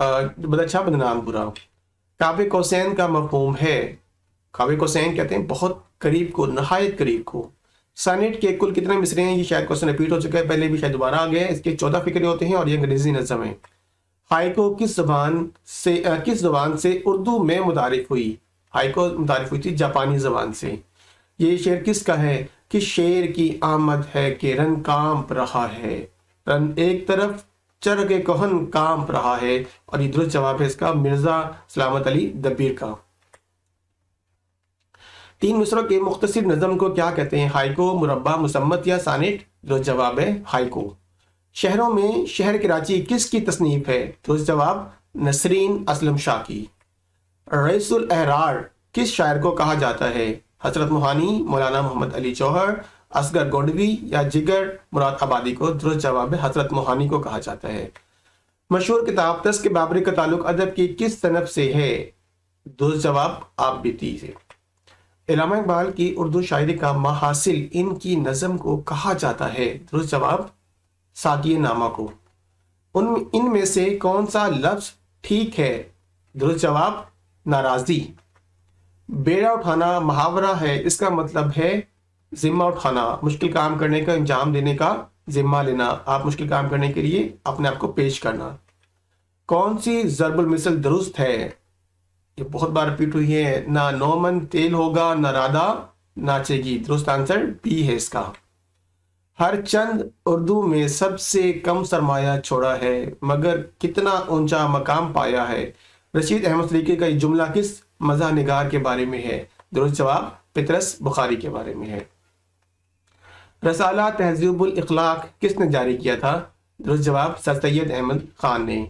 بد اچھا بدنام برا. کعب قوسین کا مفہوم ہے. کعب قوسین کہتے ہیں بہت قریب کو، نہایت قریب کو. سانٹ کے کل کتنے مصرے ہیں؟ یہ شاید کوشچن ریپیٹ ہو چکا ہے، پہلے بھی شاید دوبارہ آ گیا ہے. اس کے 14 فقرے ہوتے ہیں اور یہ انگریزی نظم ہے. ہائیکو کس زبان سے اردو میں متعارف ہوئی؟ ہائیکو متعارف ہوئی تھی جاپانی زبان سے. یہ شعر کس کا ہے؟ کہ شعر کی آمد ہے کہ رن کانپ رہا ہے، رن ایک طرف چرغ کہن کانپ رہا ہے. اور یہ درست جواب ہے اس کا مرزا سلامت علی دبیر کا. 3 مصروں کے مختصر نظم کو کیا کہتے ہیں؟ ہائیکو، مربع، مصمت یا سانٹ؟ درست جواب ہے ہائیکو. شہروں میں شہر کراچی کس کی تصنیف ہے؟ درست جواب نسرین اسلم شاہ کی. رئیس الاحرار کس شاعر کو کہا جاتا ہے؟ حضرت موہانی، مولانا محمد علی جوہر، اصغر گونڈوی یا جگر مراد آبادی کو؟ درست جواب ہے حضرت موہانی کو کہا جاتا ہے. مشہور کتاب تذکرہ بابری کا تعلق ادب کی کس صنف سے ہے؟ درست جواب آپ بیتی سے. علامہ اقبال کی اردو شاعری کا محاصل ان کی نظم کو کہا جاتا ہے؟ درست جواب ساقی نامہ کو. ان میں سے کون سا لفظ ٹھیک ہے؟ درست جواب ناراضی. بیڑا اٹھانا محاورہ ہے، اس کا مطلب ہے ذمہ اٹھانا، مشکل کام کرنے کا انجام دینے کا ذمہ لینا. آپ مشکل کام کرنے کے لیے اپنے آپ کو پیش کرنا. کون سی ضرب المثل درست ہے؟ یہ بہت بار ریپیٹ ہوئی ہے. نہ 9 من تیل ہوگا نہ رادا ناچے گی. درست آنسر بی ہے اس کا. ہر چند اردو میں سب سے کم سرمایہ چھوڑا ہے مگر کتنا اونچا مقام پایا ہے. رشید احمد سلیقی کا یہ جملہ کس مزاح نگار کے بارے میں ہے؟ درست جواب پطرس بخاری کے بارے میں ہے. رسالہ تہذیب الاخلاق کس نے جاری کیا تھا؟ درست جواب سر سید احمد خان نے.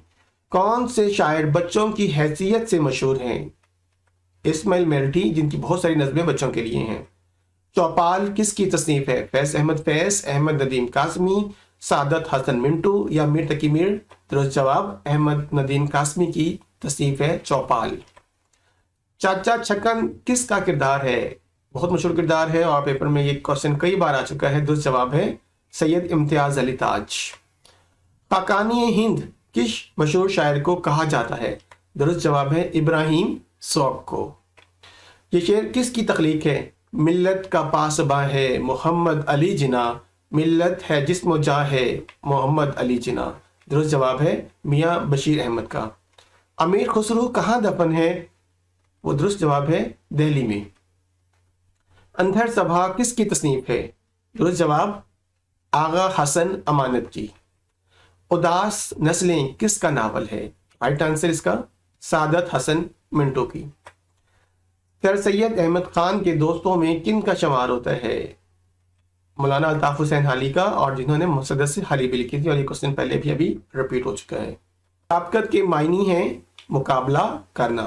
کون سے شاعر بچوں کی حیثیت سے مشہور ہیں؟ اسماعیل میرٹھی، جن کی بہت ساری نظمیں بچوں کے لیے ہیں. چوپال کس کی تصنیف ہے؟ فیض احمد فیض، احمد ندیم قاسمی، سعادت حسن منٹو یا میر تقی میر؟ درست جواب احمد ندیم قاسمی کی تصنیف ہے چوپال. چاچا چھکن کس کا کردار ہے؟ بہت مشہور کردار ہے اور پیپر میں یہ کوشچن کئی بار آ چکا ہے. درست جواب ہے سید امتیاز علی تاج. خاقانی ہند کس مشہور شاعر کو کہا جاتا ہے؟ درست جواب ہے ابراہیم سوگ کو. یہ شعر کس کی تخلیق ہے؟ ملت کا پاسباں ہے محمد علی جناح، ملت ہے جسم و جاں ہے محمد علی جناح. درست جواب ہے میاں بشیر احمد کا. امیر خسرو کہاں دفن ہے؟ وہ درست جواب ہے دہلی میں. اندھر سبھا کس کی تصنیف ہے؟ درست جواب آغا حسن امانت کی. اداس نسلیں کس کا ناول ہے؟ رائٹ آنسر اس کا سعادت حسن منٹو کی. سر سید احمد خان کے دوستوں میں کن کا شمار ہوتا ہے؟ مولانا الطاف حسین حالی کا، اور جنہوں نے مسدس سے حالی بھی لکھی تھی، اور یہ کوشچن پہلے بھی ابھی ریپیٹ ہو چکا ہے. طابقت کے معنی ہیں مقابلہ کرنا.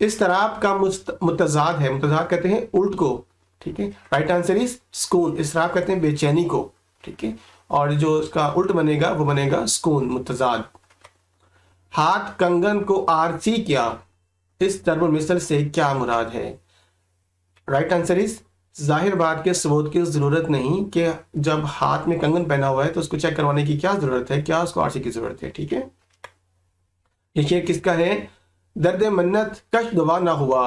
اضطراب کا متضاد ہے، متضاد کہتے ہیں الٹ کو، ٹھیک ہے. رائٹ آنسر از سکون. اضطراب کہتے ہیں بے چینی کو، ٹھیک ہے. اور جو اس کا الٹ بنے گا وہ بنے گا سکون، متضاد. ہاتھ کنگن کو آرسی کیا، اس ضرب المثل سے کیا مراد ہے؟ رائٹ آنسر از ظاہر بات کے ثبوت کی ضرورت نہیں کہ جب ہاتھ میں کنگن پہنا ہوا ہے تو اس کو چیک کروانے کی کیا ضرورت ہے، کیا اس کو آرسی کی ضرورت ہے، ٹھیک ہے. یہ شعر کس کا ہے؟ درد منت کش دوا نہ ہوا،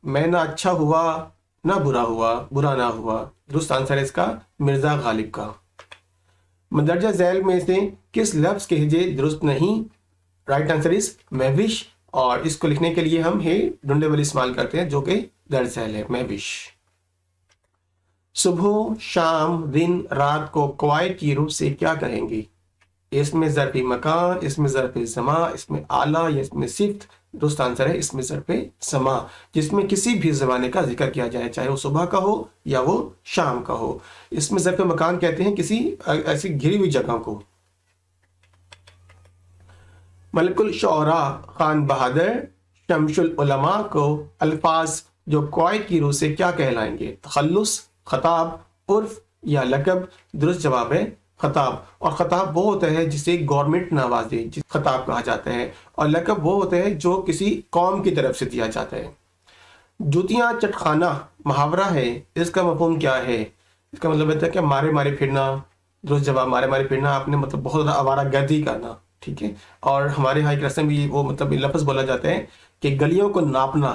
میں نہ اچھا ہوا نہ برا ہوا، برا نہ ہوا. درست آنسر ہے اس کا مرزا غالب کا. مندرجہ ذیل میں سے کس لفظ کے ہجے درست نہیں؟ رائٹ آنسر از مہوش، اور اس کو لکھنے کے لیے ہم ہے ڈنڈے والی استعمال کرتے ہیں جو کہ درج ذیل ہے، مہوش. صبح، شام، دن، رات کو قواعد کی روح سے کیا کہیں گے؟ اس میں ظرف مکان، اس میں ظرف زمان، اس میں اعلیٰ یا اس میں صفت. درست آنسر ہے اس میں ظرف سما، جس میں کسی بھی زمانے کا ذکر کیا جائے، چاہے وہ صبح کا ہو یا وہ شام کا ہو. اس میں ظرف مکان کہتے ہیں کسی ایسی گھری ہوئی جگہ کو. ملک الشعراء خان بہادر شمس العلماء کو الفاظ جو قواعد کی روح سے کیا کہلائیں گے؟ تخلص، خطاب، عرف یا لقب؟ درست جواب ہے خطاب. اور خطاب وہ ہوتا ہے جسے گورنمنٹ نوازے، جس خطاب کہا جاتا ہے. اور لقب وہ ہوتا ہے جو کسی قوم کی طرف سے دیا جاتا ہے. جوتیاں چٹخانہ محاورہ ہے، اس کا مفہوم کیا ہے؟ اس کا مطلب ہے کہ مارے مارے پھرنا. درست جواب مارے مارے پھرنا، آپ نے مطلب بہت زیادہ آوارہ گردی کرنا. ٹھیک ہے. اور ہمارے یہاں ایک رسم بھی وہ مطلب لفظ بولا جاتا ہے کہ گلیوں کو ناپنا.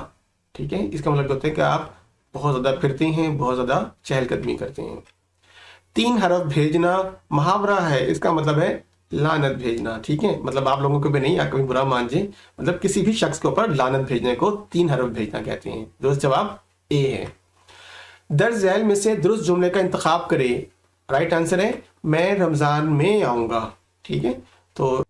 ٹھیک ہے, اس کا مطلب ہوتا ہے کہ آپ بہت زیادہ پھرتے ہیں, بہت زیادہ چہل قدمی کرتے ہیں. 3 حرف بھیجنا محاورہ ہے, اس کا مطلب ہے لعنت بھیجنا. ٹھیک ہے, مطلب آپ لوگوں کو بھی نہیں, آپ کبھی برا مان جائیں, مطلب کسی بھی شخص کے اوپر لعنت بھیجنے کو 3 حرف بھیجنا کہتے ہیں. درست جواب اے ہے. درج ذیل میں سے درست جملے کا انتخاب کرے. رائٹ آنسر ہے میں رمضان میں آؤں گا. ٹھیک ہے, تو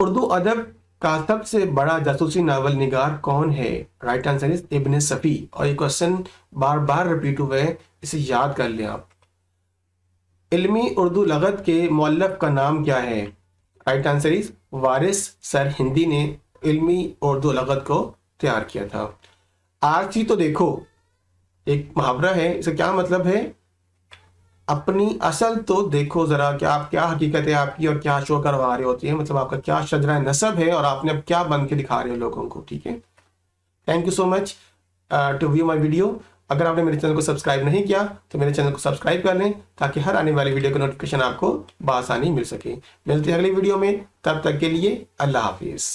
اردو ادب کا سب سے بڑا جاسوسی ناول نگار کون ہے؟ رائٹ آنسر از ابن صفی. اور یہ کوشچن بار بار ریپیٹ ہوئے ہیں, اسے یاد کر لیں آپ. علمی اردو لغت کے مؤلف کا نام کیا ہے؟ رائٹ آنسر از وارث سر ہندی نے علمی اردو لغت کو تیار کیا تھا. آرچی تو دیکھو ایک محاورہ ہے, اس کا کیا مطلب ہے؟ اپنی اصل تو دیکھو ذرا کہ آپ کیا حقیقت ہے آپ کی اور کیا شو کروا رہے ہوتے ہیں, مطلب آپ کا کیا شجرہ نسب ہے اور آپ نے اب کیا بن کے دکھا رہے ہو لوگوں کو. ٹھیک ہے, thank you so much to view my video. اگر آپ نے میرے چینل کو سبسکرائب نہیں کیا تو میرے چینل کو سبسکرائب کر لیں تاکہ ہر آنے والی ویڈیو کا نوٹیفیکیشن آپ کو بآسانی مل سکے. ملتے ہیں اگلی ویڈیو میں, تب تک کے لیے اللہ حافظ.